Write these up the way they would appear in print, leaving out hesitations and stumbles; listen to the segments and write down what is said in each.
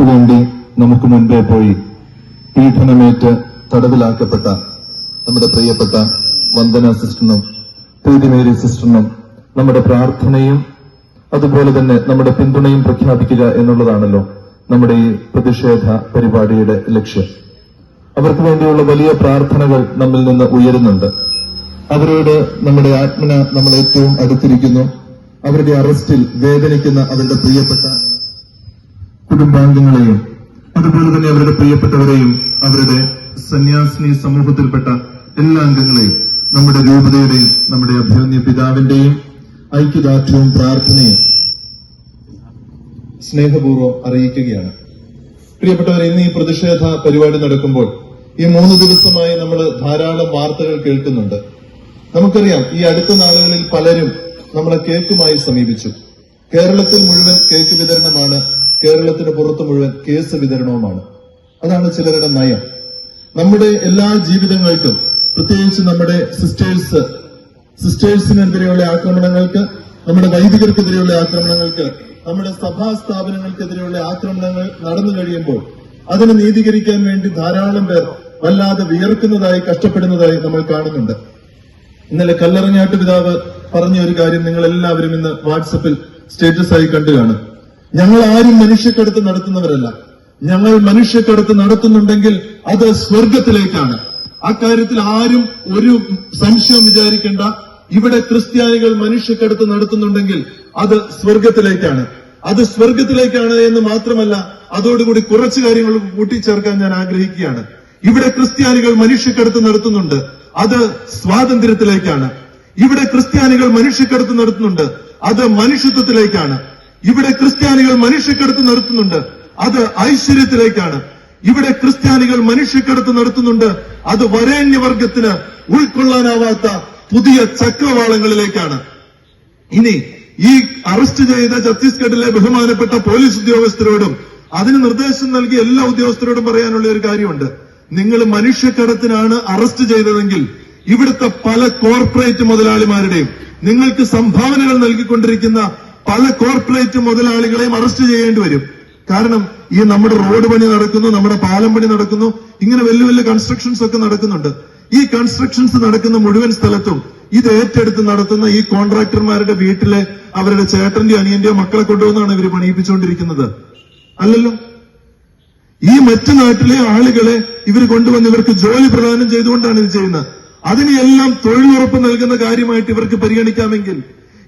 നമുക്ക് വേണ്ടി നമുക്ക് മുൻപേ പോയി പീഡനമേറ്റ് തടവിലാക്കപ്പെട്ട നമ്മുടെ പ്രിയപ്പെട്ട വന്ദന സിസ്റ്ററിനും പ്രീതിമേരി സിസ്റ്ററിനും നമ്മുടെ പ്രാർത്ഥനയും അതുപോലെ തന്നെ നമ്മുടെ പിന്തുണയും പ്രഖ്യാപിക്കുക എന്നുള്ളതാണല്ലോ നമ്മുടെ ഈ പ്രതിഷേധ പരിപാടിയുടെ ലക്ഷ്യം. അവർക്ക് വേണ്ടിയുള്ള വലിയ പ്രാർത്ഥനകൾ നമ്മിൽ നിന്ന് ഉയരുന്നുണ്ട്. അവരോട് നമ്മുടെ ആത്മന നമ്മൾ ഏറ്റവും അടുത്തിരിക്കുന്നു. അവരുടെ അറസ്റ്റിൽ വേദനിക്കുന്ന അവരുടെ പ്രിയപ്പെട്ട കുടുംബാംഗങ്ങളെയും അതുപോലെ തന്നെ അവരുടെ പ്രിയപ്പെട്ടവരെയും അവരുടെ സന്യാസിനി സമൂഹത്തിൽപ്പെട്ട എല്ലാ അംഗങ്ങളെയും നമ്മുടെ രൂപതയുടെയും നമ്മുടെ അഭിമന്യ പിതാവിന്റെയും ഐക്യദാർഢ്യവും പ്രാർത്ഥനയും സ്നേഹപൂർവ്വം അറിയിക്കുകയാണ്. പ്രിയപ്പെട്ടവരെ, ഇന്ന് ഈ പ്രതിഷേധ പരിപാടി നടക്കുമ്പോൾ ഈ 3 ദിവസമായി നമ്മൾ ധാരാളം വാർത്തകൾ കേൾക്കുന്നുണ്ട്. നമുക്കറിയാം, ഈ അടുത്ത നാളുകളിൽ പലരും നമ്മളെ കേക്കുമായി സമീപിച്ചു. കേരളത്തിൽ മുഴുവൻ കേക്ക് വിതരണമാണ്, കേരളത്തിന് പുറത്ത് മുഴുവൻ കേസ് വിതരണവുമാണ്. അതാണ് ചിലരുടെ നയം. നമ്മുടെ എല്ലാ ജീവിതങ്ങൾക്കും, പ്രത്യേകിച്ച് നമ്മുടെ സിസ്റ്റേഴ്സിനെതിരെയുള്ള ആക്രമണങ്ങൾക്ക്, നമ്മുടെ വൈദികർക്കെതിരെയുള്ള ആക്രമണങ്ങൾക്ക്, നമ്മുടെ സഭാ സ്ഥാപനങ്ങൾക്കെതിരെയുള്ള ആക്രമണങ്ങൾ നടന്നു കഴിയുമ്പോൾ അതിനെ നീതീകരിക്കാൻ വേണ്ടി ധാരാളം പേർ വല്ലാതെ വിയർക്കുന്നതായി, കഷ്ടപ്പെടുന്നതായി നമ്മൾ കാണുന്നുണ്ട്. ഇന്നലെ കല്ലറങ്ങാട്ട് പിതാവ് പറഞ്ഞ ഒരു കാര്യം നിങ്ങൾ എല്ലാവരും ഇന്ന് വാട്സപ്പിൽ സ്റ്റേറ്റസ് ആയി കണ്ടു കാണും. ഞങ്ങൾ ആരും മനുഷ്യക്കടത്ത് നടത്തുന്നവരല്ല. ഞങ്ങൾ മനുഷ്യക്കടത്ത് നടത്തുന്നുണ്ടെങ്കിൽ അത് സ്വർഗത്തിലേക്കാണ്. അക്കാര്യത്തിൽ ആരും ഒരു സംശയം വിചാരിക്കേണ്ട. ഇവിടെ ക്രിസ്ത്യാനികൾ മനുഷ്യക്കടത്ത് നടത്തുന്നുണ്ടെങ്കിൽ അത് സ്വർഗത്തിലേക്കാണ്. അത് സ്വർഗത്തിലേക്കാണ് എന്ന് മാത്രമല്ല, അതോടുകൂടി കുറച്ചു കാര്യങ്ങൾ കൂട്ടിച്ചേർക്കാൻ ഞാൻ ആഗ്രഹിക്കുകയാണ്. ഇവിടെ ക്രിസ്ത്യാനികൾ മനുഷ്യക്കടത്ത് നടത്തുന്നുണ്ട്, അത് സ്വാതന്ത്ര്യത്തിലേക്കാണ്. ഇവിടെ ക്രിസ്ത്യാനികൾ മനുഷ്യക്കടത്ത് നടത്തുന്നുണ്ട്, അത് മനുഷ്യത്വത്തിലേക്കാണ്. ഇവിടെ ക്രിസ്ത്യാനികൾ മനുഷ്യക്കടത്ത് നടത്തുന്നുണ്ട്, അത് ഐശ്വര്യത്തിലേക്കാണ്. ഇവിടെ ക്രിസ്ത്യാനികൾ മനുഷ്യക്കടത്ത് നടത്തുന്നുണ്ട്, അത് വരേണ്യവർഗത്തിന് ഉൾക്കൊള്ളാനാവാത്ത പുതിയ ചക്രവാളങ്ങളിലേക്കാണ്. ഇനി ഈ അറസ്റ്റ് ചെയ്ത ഛത്തീസ്ഗഡിലെ ബഹുമാനപ്പെട്ട പോലീസ് ഉദ്യോഗസ്ഥരോടും അതിന് നിർദ്ദേശം നൽകിയ എല്ലാ ഉദ്യോഗസ്ഥരോടും പറയാനുള്ള ഒരു കാര്യമുണ്ട്. നിങ്ങൾ മനുഷ്യക്കടത്തിനാണ് അറസ്റ്റ് ചെയ്തതെങ്കിൽ ഇവിടുത്തെ പല കോർപ്പറേറ്റ് മുതലാളിമാരുടെയും, നിങ്ങൾക്ക് സംഭാവനകൾ നൽകിക്കൊണ്ടിരിക്കുന്ന പല കോർപ്പറേറ്റ് മുതലാളികളെയും അറസ്റ്റ് ചെയ്യേണ്ടി വരും. കാരണം ഈ നമ്മുടെ റോഡ് പണി നടക്കുന്നു, നമ്മുടെ പാലം പണി നടക്കുന്നു, ഇങ്ങനെ വലിയ വലിയ കൺസ്ട്രക്ഷൻസ് ഒക്കെ നടക്കുന്നുണ്ട്. ഈ കൺസ്ട്രക്ഷൻസ് നടക്കുന്ന മുഴുവൻ സ്ഥലത്തും ഇത് ഏറ്റെടുത്ത് നടത്തുന്ന ഈ കോൺട്രാക്ടർമാരുടെ വീട്ടിലെ അവരുടെ ചേട്ടന്റെയോ അനിയന്റെയോ മക്കളെ കൊണ്ടുവന്നാണ് ഇവർ പണിയിപ്പിച്ചുകൊണ്ടിരിക്കുന്നത്. അല്ലല്ലോ. ഈ മറ്റു നാട്ടിലെ ആളുകളെ ഇവർ കൊണ്ടുവന്ന് ഇവർക്ക് ജോലി പ്രദാനം ചെയ്തുകൊണ്ടാണ് ഇത് ചെയ്യുന്നത്. അതിനെല്ലാം തൊഴിലുറപ്പ് നൽകുന്ന കാര്യമായിട്ട് ഇവർക്ക് പരിഗണിക്കാമെങ്കിൽ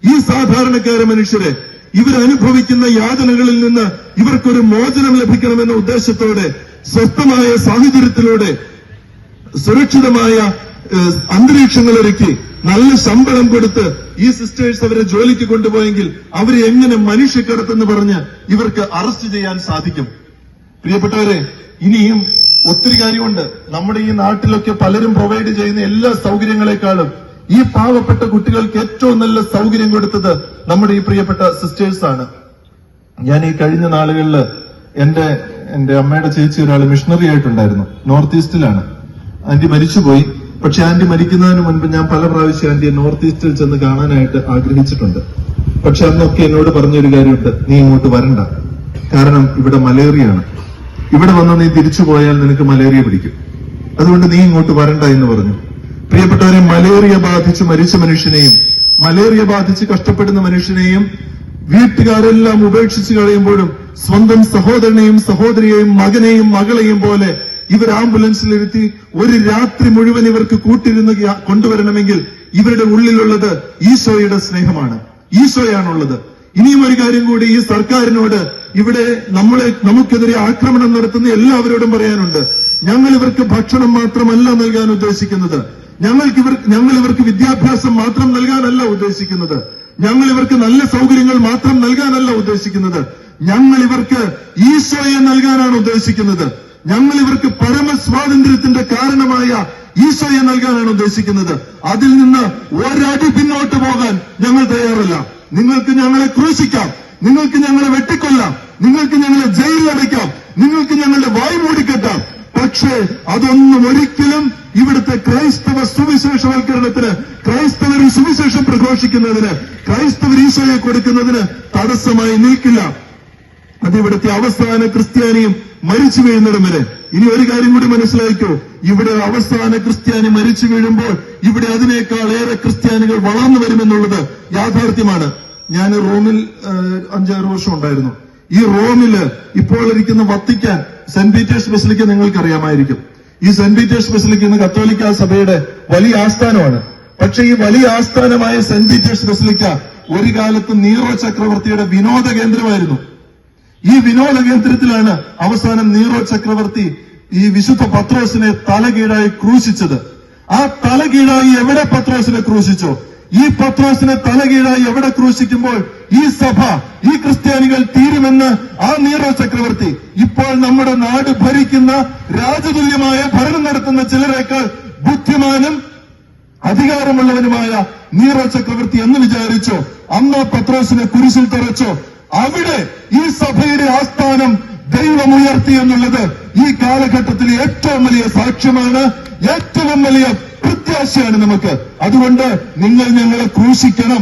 ഈ സാധാരണക്കാരെ മനുഷ്യരെ ഇവരനുഭവിക്കുന്ന യാതനകളിൽ നിന്ന് ഇവർക്കൊരു മോചനം ലഭിക്കണമെന്ന ഉദ്ദേശത്തോടെ സ്വസ്ഥമായ സാഹചര്യത്തിലൂടെ സുരക്ഷിതമായ അന്തരീക്ഷങ്ങളൊരുക്കി നല്ല ശമ്പളം കൊടുത്ത് ഈ സിസ്റ്റേഴ്സ് അവരെ ജോലിക്ക് കൊണ്ടുപോയെങ്കിൽ അവരെ എങ്ങനെ മനുഷ്യക്കടത്തെന്ന് പറഞ്ഞ് ഇവർക്ക് അറസ്റ്റ് ചെയ്യാൻ സാധിക്കും? പ്രിയപ്പെട്ടവരെ, ഇനിയും ഒത്തിരി കാര്യമുണ്ട്. നമ്മുടെ ഈ നാട്ടിലൊക്കെ പലരും പ്രൊവൈഡ് ചെയ്യുന്ന എല്ലാ സൗകര്യങ്ങളെക്കാളും ഈ പാവപ്പെട്ട കുട്ടികൾക്ക് ഏറ്റവും നല്ല സൗകര്യം കൊടുത്തത് നമ്മുടെ ഈ പ്രിയപ്പെട്ട സിസ്റ്റേഴ്സാണ്. ഞാൻ ഈ കഴിഞ്ഞ നാളുകളിൽ എന്റെ അമ്മയുടെ ചേച്ചി ഒരാൾ മിഷണറി ആയിട്ടുണ്ടായിരുന്നു, നോർത്ത് ഈസ്റ്റിലാണ്. ആന്റി മരിച്ചുപോയി. പക്ഷെ ആന്റി മരിക്കുന്നതിന് മുൻപ് ഞാൻ പല പ്രാവശ്യം ആന്റിയെ നോർത്ത് ഈസ്റ്റിൽ ചെന്ന് കാണാനായിട്ട് ആഗ്രഹിച്ചിട്ടുണ്ട്. പക്ഷെ അന്നൊക്കെ എന്നോട് പറഞ്ഞൊരു കാര്യമുണ്ട്, നീ ഇങ്ങോട്ട് വരണ്ട, കാരണം ഇവിടെ മലേറിയാണ്. ഇവിടെ വന്ന് നീ തിരിച്ചു പോയാൽ നിനക്ക് മലേറിയ പിടിക്കും, അതുകൊണ്ട് നീ ഇങ്ങോട്ട് വരണ്ട എന്ന് പറഞ്ഞു. പ്രിയപ്പെട്ടവരെ, മലേറിയ ബാധിച്ച് മരിച്ച മനുഷ്യനെയും മലേറിയ ബാധിച്ച് കഷ്ടപ്പെടുന്ന മനുഷ്യനെയും വീട്ടുകാരെല്ലാം ഉപേക്ഷിച്ച് കളയുമ്പോഴും സ്വന്തം സഹോദരനെയും സഹോദരിയെയും മകനെയും മകളെയും പോലെ ഇവർ ആംബുലൻസിലിരുത്തി ഒരു രാത്രി മുഴുവൻ ഇവർക്ക് കൂട്ടിരുന്ന് കൊണ്ടുവരണമെങ്കിൽ ഇവരുടെ ഉള്ളിലുള്ളത് ഈശോയുടെ സ്നേഹമാണ്, ഈശോയാണുള്ളത്. ഇനിയും ഒരു കാര്യം കൂടി ഈ സർക്കാരിനോട്, ഇവിടെ നമുക്കെതിരെ ആക്രമണം നടത്തുന്ന എല്ലാവരോടും പറയാനുണ്ട്. ഞങ്ങൾ ഇവർക്ക് ഭക്ഷണം മാത്രമല്ല നൽകാൻ ഉദ്ദേശിക്കുന്നത്, ഞങ്ങൾ ഇവർക്ക് വിദ്യാഭ്യാസം മാത്രം നൽകാനല്ല ഉദ്ദേശിക്കുന്നത്, ഞങ്ങൾ ഇവർക്ക് നല്ല സൗകര്യങ്ങൾ മാത്രം നൽകാനല്ല ഉദ്ദേശിക്കുന്നത്, ഞങ്ങൾ ഇവർക്ക് ഈശോയെ നൽകാനാണ് ഉദ്ദേശിക്കുന്നത്. ഞങ്ങൾ ഇവർക്ക് പരമസ്വാതന്ത്ര്യത്തിന്റെ കാരണമായ ഈശോയെ നൽകാനാണ് ഉദ്ദേശിക്കുന്നത്. അതിൽ നിന്ന് ഒരടി പിന്നോട്ട് പോകാൻ ഞങ്ങൾ തയ്യാറല്ല. നിങ്ങൾക്ക് ഞങ്ങളെ ക്രൂശിക്കാം, നിങ്ങൾക്ക് ഞങ്ങളെ വെട്ടിക്കൊല്ലാം, നിങ്ങൾക്ക് ഞങ്ങളെ ജയിലിലടയ്ക്കാം, നിങ്ങൾക്ക് ഞങ്ങളുടെ വായ് മൂടിക്കെട്ടാം. പക്ഷേ അതൊന്നും ഒരിക്കലും ഇവിടുത്തെ ക്രൈസ്തവ സുവിശേഷവൽക്കരണത്തിന്, ക്രൈസ്തവർ സുവിശേഷം പ്രഘോഷിക്കുന്നതിന്, ക്രൈസ്തവർ ഈശോയെ കൊടുക്കുന്നതിന് തടസ്സമായി നിൽക്കില്ല. അത് ഇവിടുത്തെ അവസാന ക്രിസ്ത്യാനിയും മരിച്ചു വീഴുന്നിടം വരെ. ഇനി ഒരു കാര്യം കൂടി മനസ്സിലാക്കൂ, ഇവിടെ അവസാന ക്രിസ്ത്യാനി മരിച്ചു വീഴുമ്പോൾ ഇവിടെ അതിനേക്കാൾ ഏറെ ക്രിസ്ത്യാനികൾ വളർന്നു വരുമെന്നുള്ളത് യാഥാർത്ഥ്യമാണ്. ഞാൻ റോമിൽ 5-6 വർഷം ഉണ്ടായിരുന്നു. ഈ റോമില് ഇപ്പോൾ ഇരിക്കുന്ന വത്തിക്കാൻ സെന്റ് പീറ്റേഴ്സ് ബസിലിക്ക നിങ്ങൾക്കറിയാമായിരിക്കും. ഈ സെന്റ് പീറ്റേഴ്സ് ബസിലിക്ക ഇന്ന് കത്തോലിക്ക സഭയുടെ വലിയ ആസ്ഥാനമാണ്. പക്ഷെ ഈ വലിയ ആസ്ഥാനമായ സെന്റ് പീറ്റേഴ്സ് ബസിലിക്ക ഒരു കാലത്ത് നീറോ ചക്രവർത്തിയുടെ വിനോദ കേന്ദ്രമായിരുന്നു. ഈ വിനോദ കേന്ദ്രത്തിലാണ് അവസാനം നീറോ ചക്രവർത്തി ഈ വിശുദ്ധ പത്രോസിനെ തലകീഴായി ക്രൂശിച്ചത്. ആ തലകീഴായി എവിടെ പത്രോസിനെ ക്രൂശിച്ചോ, ഈ പത്രോസിനെ തലകീഴായി എവിടെ ക്രൂശിക്കുമ്പോൾ ഈ സഭ, ഈ ക്രിസ്ത്യാനികൾ തീരുമെന്ന് ആ നീറോ ചക്രവർത്തി ഇപ്പോൾ നമ്മുടെ നാട് ഭരിക്കുന്ന രാജതുല്യമായ ഭരണം നടത്തുന്ന ചിലരേക്കാൾ ബുദ്ധിമാനും അധികാരമുള്ളവനുമായ നീറോ ചക്രവർത്തി എന്ന് വിചാരിച്ചോ, അന്ന് പത്രോസിനെ കുരിശിൽ തറച്ചോ, അവിടെ ഈ സഭയുടെ ആസ്ഥാനം ദൈവം ഉയർത്തി എന്നുള്ളത് ഈ കാലഘട്ടത്തിലെ ഏറ്റവും വലിയ സാക്ഷ്യമാണ്, ഏറ്റവും വലിയ പ്രത്യാശയാണ് നമുക്ക്. അതുകൊണ്ട് നിങ്ങൾ ഞങ്ങളെ ക്രൂശിക്കണം.